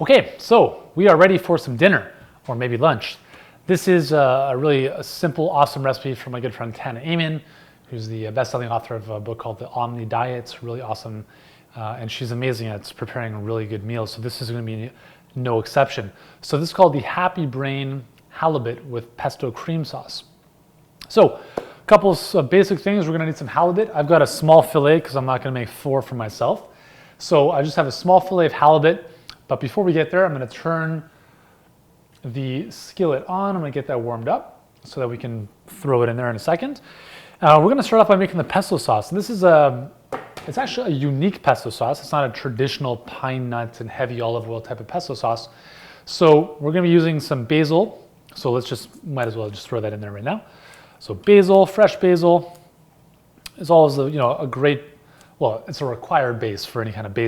Okay, so we are ready for some dinner, or maybe lunch. This is a really simple, awesome recipe from my good friend Tana Amin, who's the best-selling author of a book called The Omni Diet. It's really awesome, and she's amazing at preparing really good meals. So this is going to be no exception. So this is called the Happy Brain Halibut with pesto cream sauce. So a couple of basic things. We're going to need some halibut. I've got a small fillet because I'm not going to make 4 for myself. So I just have a small fillet of halibut. But before we get there, I'm going to turn the skillet on. I'm going to get that warmed up so that we can throw it in there in a second. We're going to start off by making the pesto sauce. And this is it's actually a unique pesto sauce. It's not a traditional pine nuts and heavy olive oil type of pesto sauce. So we're going to be using some basil. So might as well just throw that in there right now. So basil, fresh basil is always a great, well, it's a required base for any kind of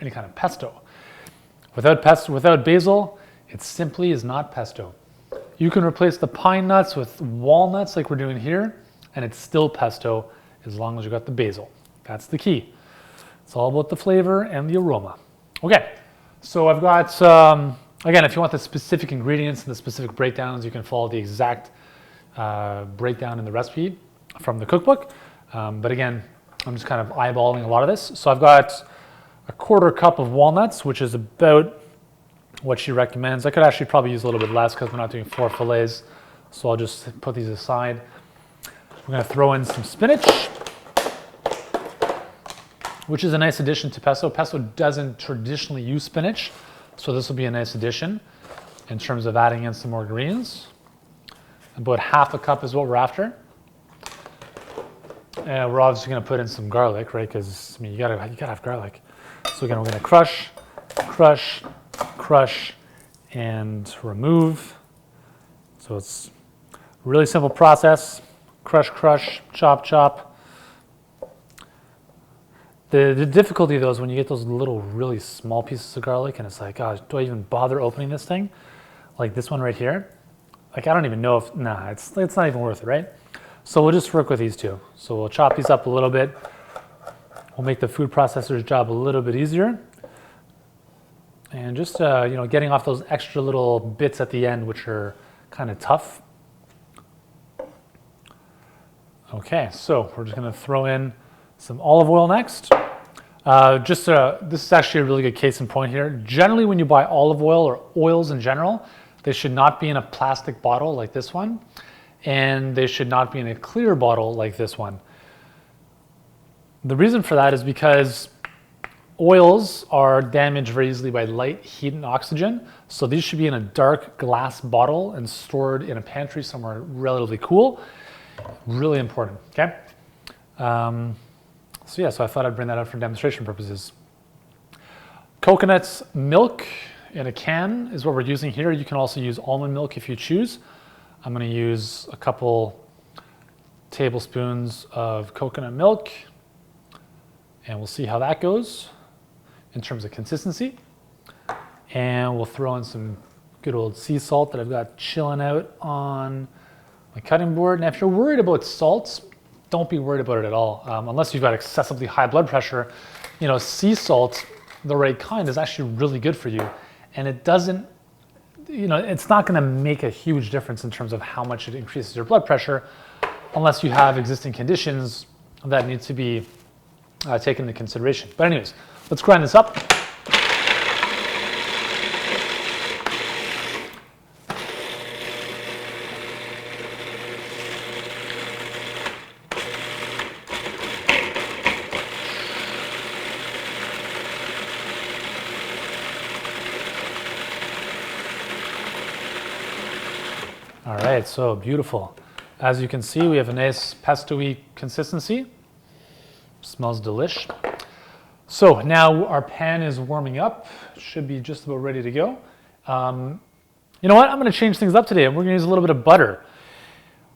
any kind of pesto. Without basil, it simply is not pesto. You can replace the pine nuts with walnuts like we're doing here, and it's still pesto as long as you got the basil. That's the key. It's all about the flavor and the aroma. Okay, so I've got, again, if you want the specific ingredients and the specific breakdowns, you can follow the exact breakdown in the recipe from the cookbook. But again, I'm just kind of eyeballing a lot of this. So I've got a 1/4 cup of walnuts, which is about what she recommends. I could actually probably use a little bit less because we're not doing 4 fillets. So I'll just put these aside. We're going to throw in some spinach, which is a nice addition to pesto. Pesto doesn't traditionally use spinach, so this will be a nice addition in terms of adding in some more greens. About 1/2 cup is what we're after. And we're obviously going to put in some garlic, right? Because you gotta have garlic. So again, we're going to crush, and remove. So it's a really simple process. Crush, chop. The difficulty though is when you get those little really small pieces of garlic and it's like, gosh, do I even bother opening this thing? Like this one right here. Like I don't even know if, it's not even worth it, right? So we'll just work with these two. So we'll chop these up a little bit. We'll make the food processor's job a little bit easier. And just, getting off those extra little bits at the end, which are kind of tough. Okay, so we're just going to throw in some olive oil next. This is actually a really good case in point here. Generally, when you buy olive oil or oils in general, they should not be in a plastic bottle like this one, and they should not be in a clear bottle like this one. The reason for that is because oils are damaged very easily by light, heat, and oxygen. So these should be in a dark glass bottle and stored in a pantry somewhere relatively cool. Really important, okay? So I thought I'd bring that up for demonstration purposes. Coconut milk in a can is what we're using here. You can also use almond milk if you choose. I'm going to use a couple tablespoons of coconut milk, and we'll see how that goes in terms of consistency. And we'll throw in some good old sea salt that I've got chilling out on my cutting board. Now, if you're worried about salts, don't be worried about it at all. Unless you've got excessively high blood pressure, sea salt, the right kind, is actually really good for you. And it doesn't, it's not going to make a huge difference in terms of how much it increases your blood pressure, unless you have existing conditions that need to be taken into consideration. But anyways, let's grind this up. All right, so beautiful. As you can see, we have a nice pesto-y consistency. Smells delish. So now our pan is warming up. Should be just about ready to go. You know what? I'm going to change things up today. We're going to use a little bit of butter.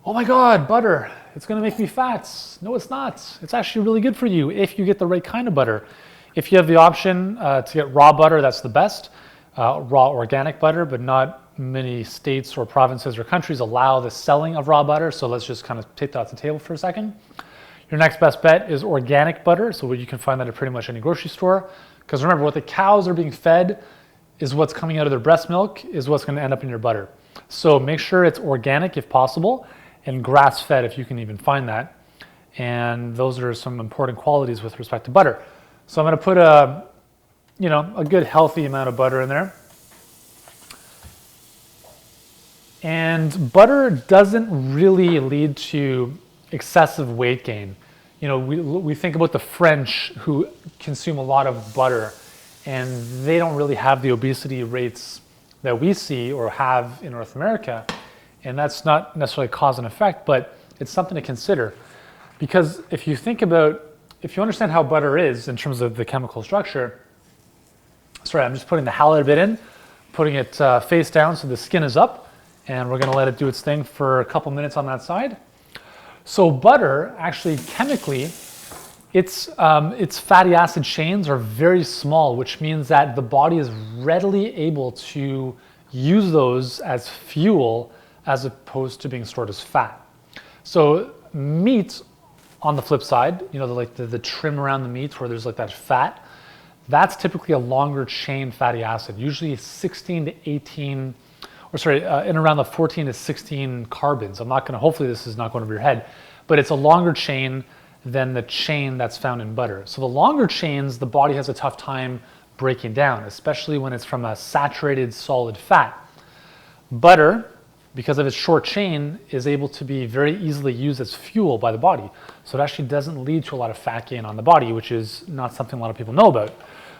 Oh my God, butter. It's going to make me fat. No, it's not. It's actually really good for you if you get the right kind of butter. If you have the option to get raw butter, that's the best. Raw organic butter, but not many states or provinces or countries allow the selling of raw butter, so let's just kind of take that off the table for a second. Your next best bet is organic butter, so you can find that at pretty much any grocery store. Because remember, what the cows are being fed is what's coming out of their breast milk is what's going to end up in your butter. So make sure it's organic if possible, and grass-fed if you can even find that. And those are some important qualities with respect to butter. So I'm going to put a good healthy amount of butter in there. And butter doesn't really lead to excessive weight gain. You know, we think about the French who consume a lot of butter, and they don't really have the obesity rates that we see or have in North America. And that's not necessarily cause and effect, but it's something to consider. Because if you understand how butter is in terms of the chemical structure, sorry, I'm just putting the halibut in, putting it face down so the skin is up, and we're gonna let it do its thing for a couple minutes on that side. So butter, actually chemically, its fatty acid chains are very small, which means that the body is readily able to use those as fuel as opposed to being stored as fat. So meat, on the flip side, you know, the trim around the meat where there's like that fat, that's typically a longer chain fatty acid, usually 16 to 18, in around the 14 to 16 carbons. Hopefully this is not going over your head, but it's a longer chain than the chain that's found in butter. So the longer chains, the body has a tough time breaking down, especially when it's from a saturated solid fat. Butter, because of its short chain, is able to be very easily used as fuel by the body. So it actually doesn't lead to a lot of fat gain on the body, which is not something a lot of people know about.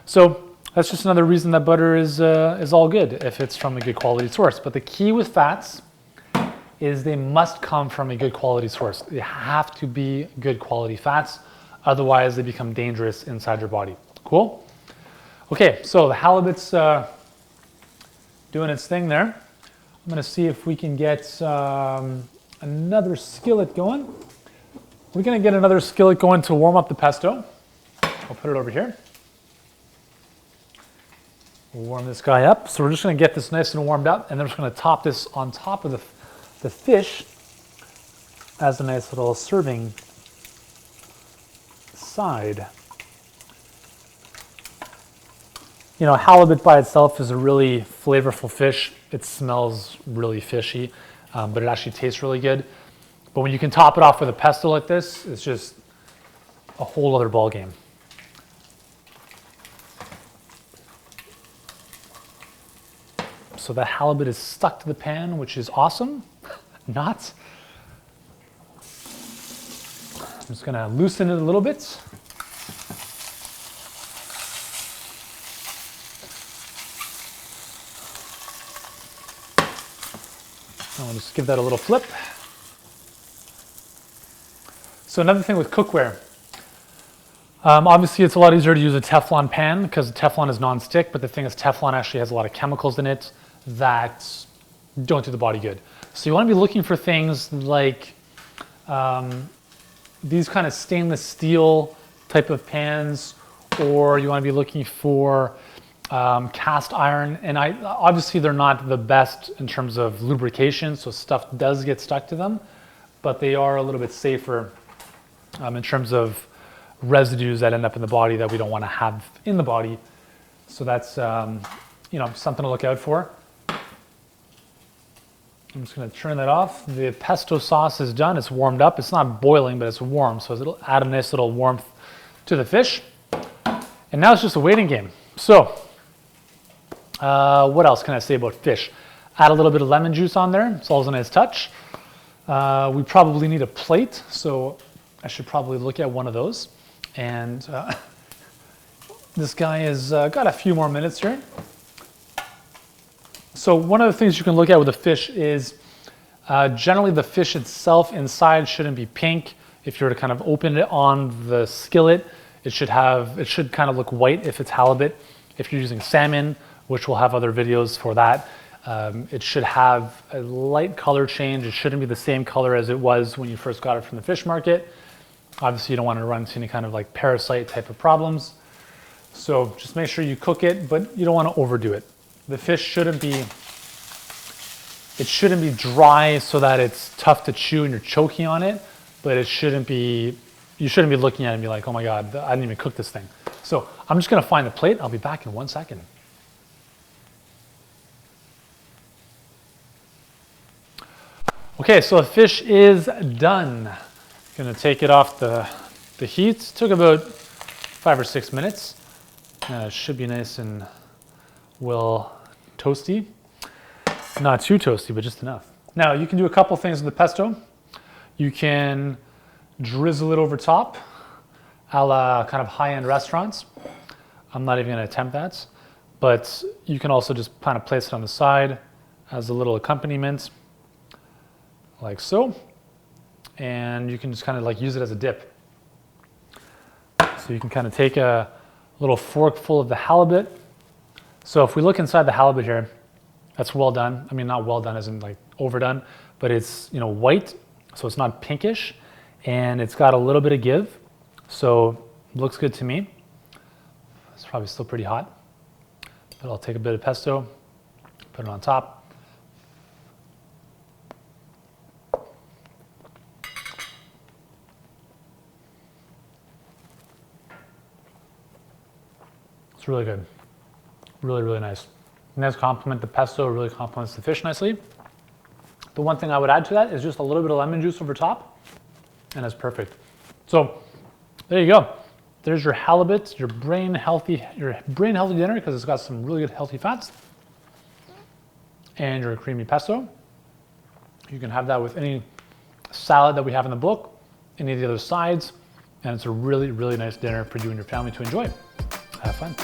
So that's just another reason that butter is all good if it's from a good quality source. But the key with fats is they must come from a good quality source. They have to be good quality fats, otherwise they become dangerous inside your body. Cool? Okay, so the halibut's doing its thing there. I'm gonna see if we can get another skillet going. We're gonna get another skillet going to warm up the pesto. I'll put it over here. We'll warm this guy up. So we're just gonna get this nice and warmed up, and then we're just gonna top this on top of the fish as a nice little serving side. You know, halibut by itself is a really flavorful fish. It smells really fishy, but it actually tastes really good. But when you can top it off with a pesto like this, it's just a whole other ball game. So the halibut is stuck to the pan, which is awesome. Not. I'm just gonna loosen it a little bit. I'll just give that a little flip. So another thing with cookware, obviously it's a lot easier to use a Teflon pan because Teflon is non-stick, but the thing is Teflon actually has a lot of chemicals in it that don't do the body good. So you want to be looking for things like these kind of stainless steel type of pans, or you want to be looking for cast iron. And obviously they're not the best in terms of lubrication, so stuff does get stuck to them, but they are a little bit safer in terms of residues that end up in the body that we don't want to have in the body. So that's something to look out for. I'm just going to turn that off. The pesto sauce is done. It's warmed up. It's not boiling, but it's warm, so it'll add a nice little warmth to the fish. And now it's just a waiting game. So what else can I say about fish? Add a little bit of lemon juice on there. It's always a nice touch. We probably need a plate, so I should probably look at one of those. And this guy has got a few more minutes here. So one of the things you can look at with the fish is generally the fish itself inside shouldn't be pink. If you were to kind of open it on the skillet, it should kind of look white if it's halibut. If you're using salmon, which we'll have other videos for that, it should have a light color change. It shouldn't be the same color as it was when you first got it from the fish market. Obviously you don't want to run into any kind of like parasite type of problems. So just make sure you cook it, but you don't want to overdo it. The fish shouldn't be It shouldn't be dry so that it's tough to chew and you're choking on it, but it shouldn't be, you shouldn't be looking at it and be like, oh my God, I didn't even cook this thing. So I'm just gonna find the plate. I'll be back in 1 second. Okay, so the fish is done. Gonna take it off the heat. Took about 5 or 6 minutes. Should be nice and well toasty. Not too toasty, but just enough. Now you can do a couple things with the pesto. You can drizzle it over top, a la kind of high-end restaurants. I'm not even gonna attempt that, but you can also just kind of place it on the side as a little accompaniment, like so. And you can just kind of like use it as a dip. So you can kind of take a little fork full of the halibut. So if we look inside the halibut here, that's well done. I mean, not well done as in like overdone, but it's, you know, white, so it's not pinkish, and it's got a little bit of give. So looks good to me. It's probably still pretty hot, but I'll take a bit of pesto, put it on top. It's really good. Really, really nice. Nice compliment. The pesto really complements the fish nicely. The one thing I would add to that is just a little bit of lemon juice over top, and it's perfect. So there you go. There's your halibut, your brain healthy dinner, because it's got some really good healthy fats, and your creamy pesto. You can have that with any salad that we have in the book, any of the other sides, and it's a really, really nice dinner for you and your family to enjoy. Have fun.